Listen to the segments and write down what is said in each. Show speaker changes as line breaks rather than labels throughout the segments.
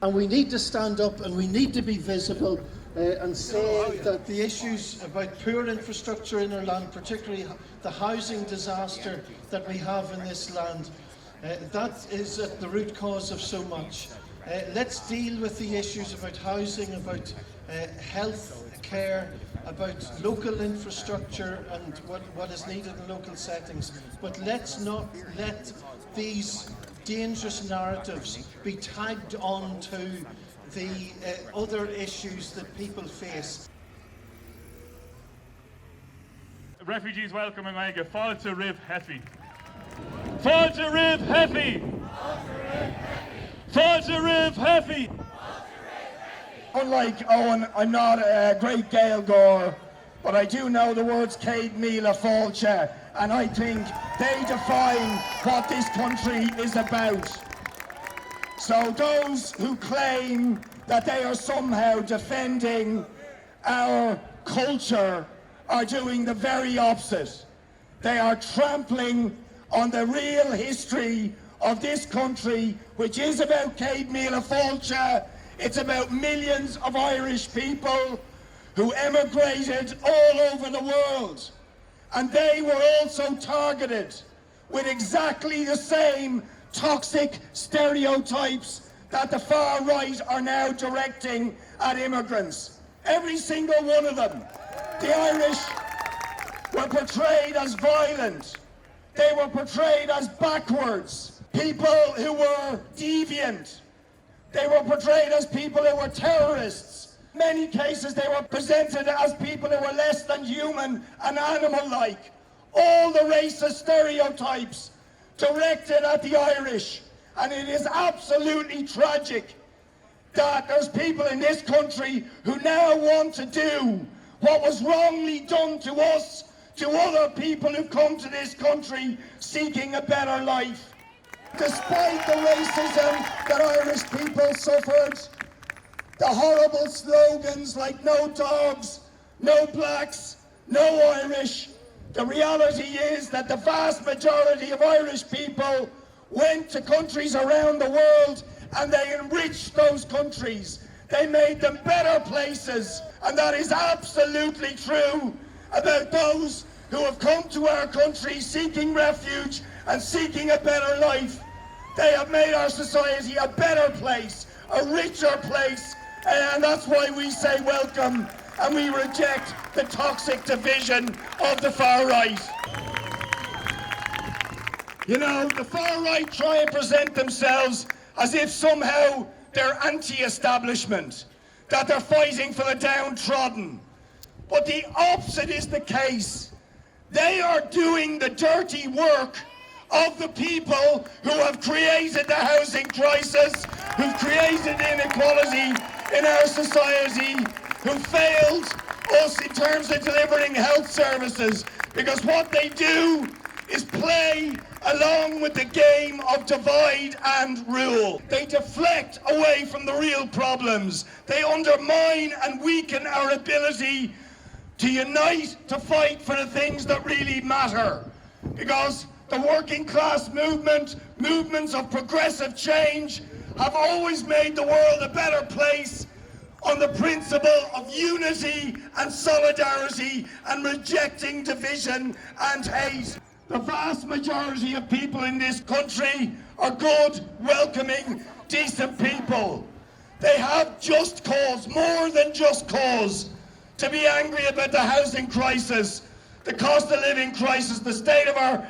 And we need to stand up and we need to be visible and say that the issues about poor infrastructure in our land, particularly the housing disaster that we have in this land, that is at the root cause of so much. Let's deal with the issues about housing, about health care, about local infrastructure and what is needed in local settings. But let's not let these dangerous narratives be tagged on to the other issues that people face.
Refugees welcome in Mega. Fáilte Rib Hefi. Fáilte Rib Hefi. Fáilte Rib Hefi.
Unlike Owen, I'm not a great Gaeilgeoir, but I do know the words Céad Míle Fáilte, and I think they define what this country is about. So those who claim that they are somehow defending our culture are doing the very opposite. They are trampling on the real history of this country, which is about Céad Míle Fáilte. It's about millions of Irish people who emigrated all over the world. And they were also targeted with exactly the same toxic stereotypes that the far right are now directing at immigrants. Every single one of them. The Irish were portrayed as violent. They were portrayed as backwards. People who were deviant. They were portrayed as people who were terrorists. In many cases they were presented as people who were less than human and animal-like. All the racist stereotypes directed at the Irish. And it is absolutely tragic that there's people in this country who now want to do what was wrongly done to us, to other people who come to this country seeking a better life. Despite the racism that Irish people suffered, the horrible slogans like no dogs, no blacks, no Irish, the reality is that the vast majority of Irish people went to countries around the world and they enriched those countries. They made them better places, and that is absolutely true about those who have come to our country seeking refuge and seeking a better life. They have made our society a better place, a richer place, and that's why we say welcome and we reject the toxic division of the far right. You know, the far right try and present themselves as if somehow they're anti-establishment, that they're fighting for the downtrodden. But the opposite is the case. They are doing the dirty work of the people who have created the housing crisis, who've created inequality in our society, who failed us in terms of delivering health services, because what they do is play along with the game of divide and rule. They deflect away from the real problems. They undermine and weaken our ability to unite, to fight for the things that really matter. Because the working class movement, movements of progressive change, have always made the world a better place on the principle of unity and solidarity and rejecting division and hate. The vast majority of people in this country are good, welcoming, decent people. They have just cause, more than just cause, to be angry about the housing crisis, the cost of living crisis, the state of our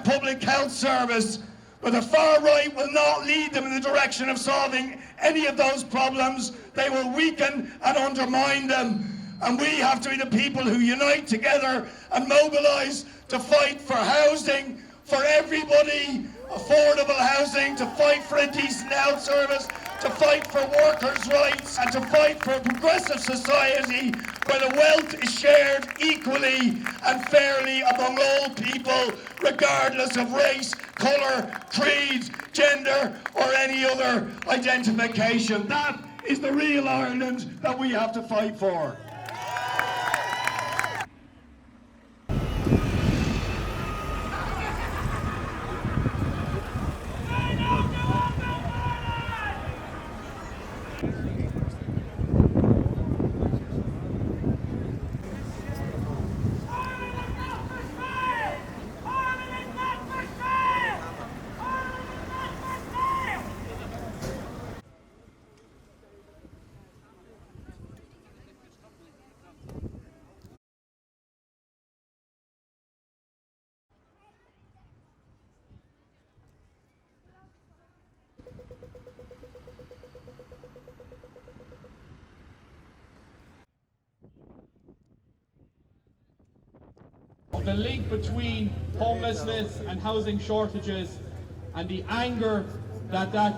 public health service. But the far right will not lead them in the direction of solving any of those problems. They will weaken and undermine them. And we have to be the people who unite together and mobilise to fight for housing for everybody, affordable housing, to fight for a decent health service, to fight for workers' rights, and to fight for a progressive society where the wealth is shared equally and fairly among all people, regardless of race, colour, creed, gender, or any other identification. That is the real Ireland that we have to fight for.
The link between homelessness and housing shortages and the anger that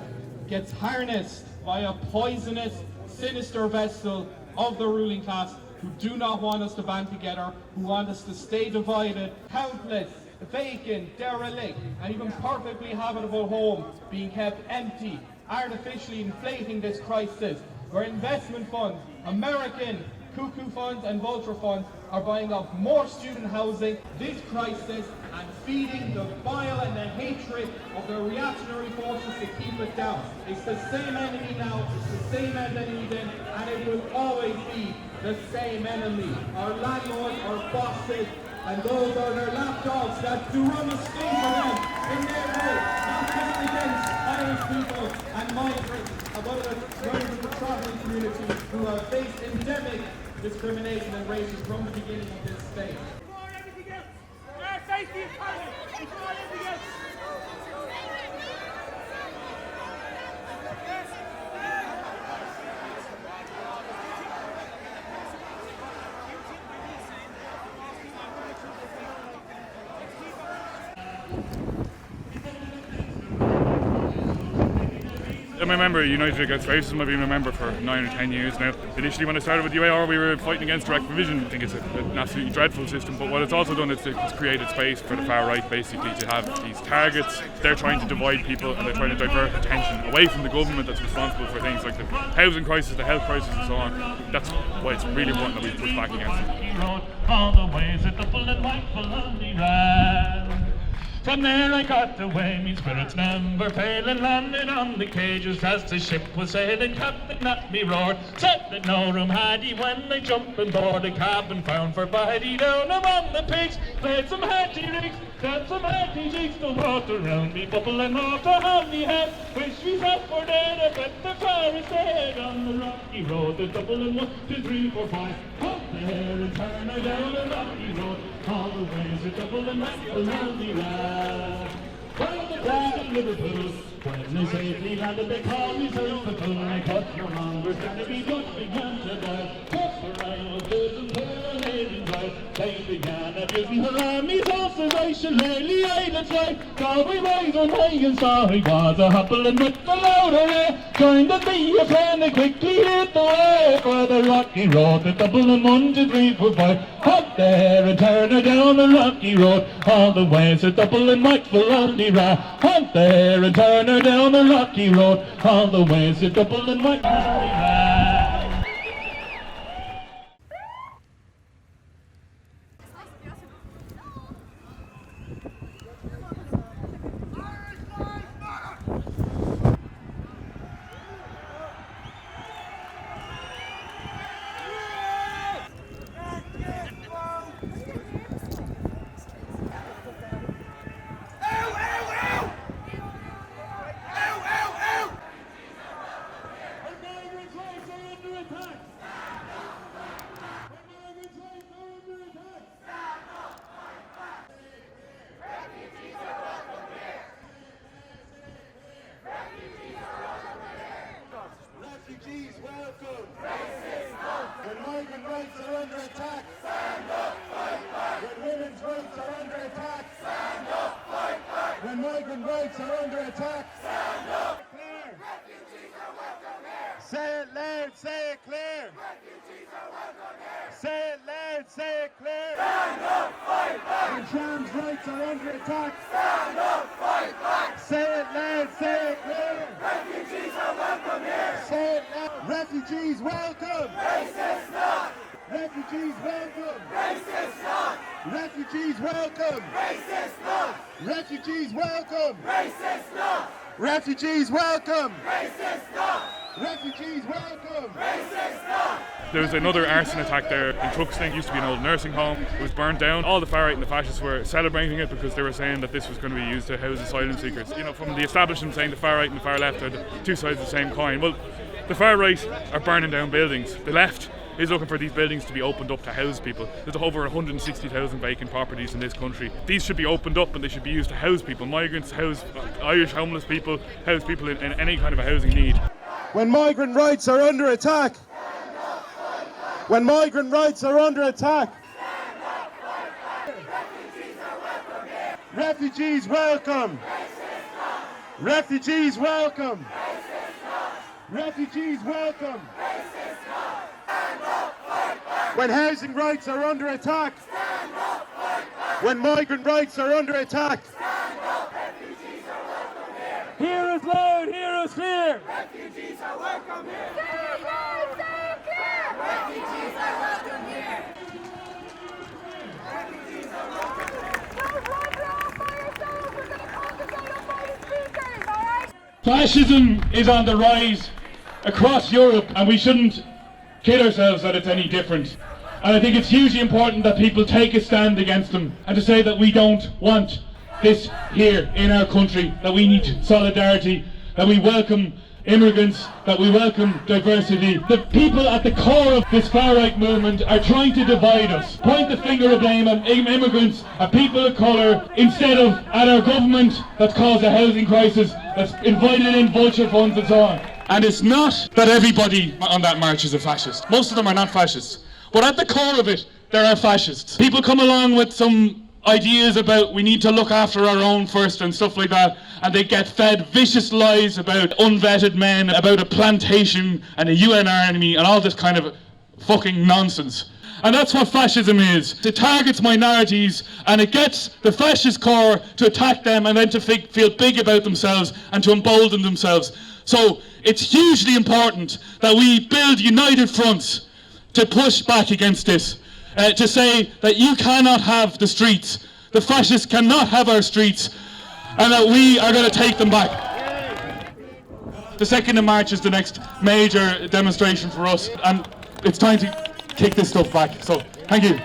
gets harnessed by a poisonous, sinister vessel of the ruling class who do not want us to band together, who want us to stay divided. Countless vacant, derelict and even perfectly habitable homes being kept empty, artificially inflating this crisis, where investment funds, American cuckoo funds and vulture funds, are buying up more student housing, this crisis, and feeding the bile and the hatred of the reactionary forces to keep it down. It's the same enemy now, it's the same enemy then, and it will always be the same enemy. Our landlords, our bosses, and those are their lapdogs that do run the state for them in their way, not just against Irish people and migrants, and other members of the travelling community who have faced endemic discrimination and racism from the beginning of this state.
Before everything else, our safety is paramount. Before everything else. I'm a member of United Against Fascism. I've been a member for 9 or 10 years now. Initially when I started with the UAR we were fighting against direct provision. I think it's an absolutely dreadful system, but what it's also done is it's created space for the far right basically to have these targets. They're trying to divide people and they're trying to divert attention away from the government that's responsible for things like the housing crisis, the health crisis and so on. That's why it's really important that we push back against it.
All the ways that the full and white Bologna ran. From there I got away, me spirits never fail, and landed on the cages as the ship was sailing. Captain at me roared, said that no room had he when I jumped on board a cabin found for biddy. Down among the pigs, played some hearty rigs, got some hearty jigs, the water round me bubble and water on me head. Wish we sat for dead, I bet the forest dead on the rocky road. The double and 1, 2, 3, 4, 5. Up there and turn her down the rocky road. All the ways a double and Bologna ran. Well, the days of Liverpool, when they safely landed, they called me Súil Chlé. I cut no longer stand to be good, began to die. Just for I was good and poor and dry. They began abusing her armies, also racial lately, that's right. God, we raised on high and sorry was a hopple and with the louder air. Joined the me a friend and quickly hit the way for the rocky road. The double and 1, 2, 3, 4, 5. Up there and turn her down the rocky road. All the ways a double and white Bologna ran. Up there and turn her down the rocky road. All the ways a double and white Bologna ran.
Refugees welcome. When migrant rights are under attack, stand up, fight back. When women's rights are under attack, stand up, fight back. When migrant rights are under attack, stand up. Clear. Refugees are welcome here. Say it loud, say it clear. Refugees are welcome here. Say it loud, say it clear. Stand up, fight back. When trans rights are under attack, stand up, fight back. Say it loud, say it clear. Refugees are welcome here. Say it loud. Refugees welcome. Racist not. Refugees welcome. Racist not. Refugees welcome. Racist not. Refugees welcome. Racist not. Refugees welcome. Racist not. Refugees welcome!
There was another arson attack there in Tuxton. It used to be an old nursing home. It was burned down. All the far right and the fascists were celebrating it because they were saying that this was going to be used to house asylum seekers. You know, from the establishment saying the far right and the far left are the two sides of the same coin. Well, the far right are burning down buildings. The left is looking for these buildings to be opened up to house people. There's over 160,000 vacant properties in this country. These should be opened up and they should be used to house people. Migrants, house Irish homeless people, house people in any kind of a housing need.
When migrant rights are under attack, when migrant rights are under attack, refugees welcome! Refugees welcome! Refugees welcome! When housing rights are under attack, when migrant rights are under attack, hear us loud, hear us clear!
Refugees are welcome here! Say loud, say clear! Refugees are welcome here! Refugees are welcome here! Don't wander off by yourselves! We're going to concentrate on fighting speakers, alright?
Fascism is on the rise across Europe, and we shouldn't kid ourselves that it's any different. And I think it's hugely important that people take a stand against them and to say that we don't want this here in our country, that we need solidarity, that we welcome immigrants, that we welcome diversity. The people at the core of this far-right movement are trying to divide us, point the finger of blame at immigrants, at people of colour, instead of at our government that's caused a housing crisis, that's invited in vulture funds and so on. And it's not that everybody on that march is a fascist. Most of them are not fascists. But at the core of it, there are fascists. People come along with some ideas about we need to look after our own first and stuff like that, and they get fed vicious lies about unvetted men, about a plantation and a UN army and all this kind of fucking nonsense. And that's what fascism is. It targets minorities and it gets the fascist core to attack them and then to feel big about themselves and to embolden themselves. So it's hugely important that we build united fronts to push back against this. To say that you cannot have the streets, the fascists cannot have our streets, and that we are going to take them back. The 2nd of March is the next major demonstration for us, and it's time to kick this stuff back. So, thank you.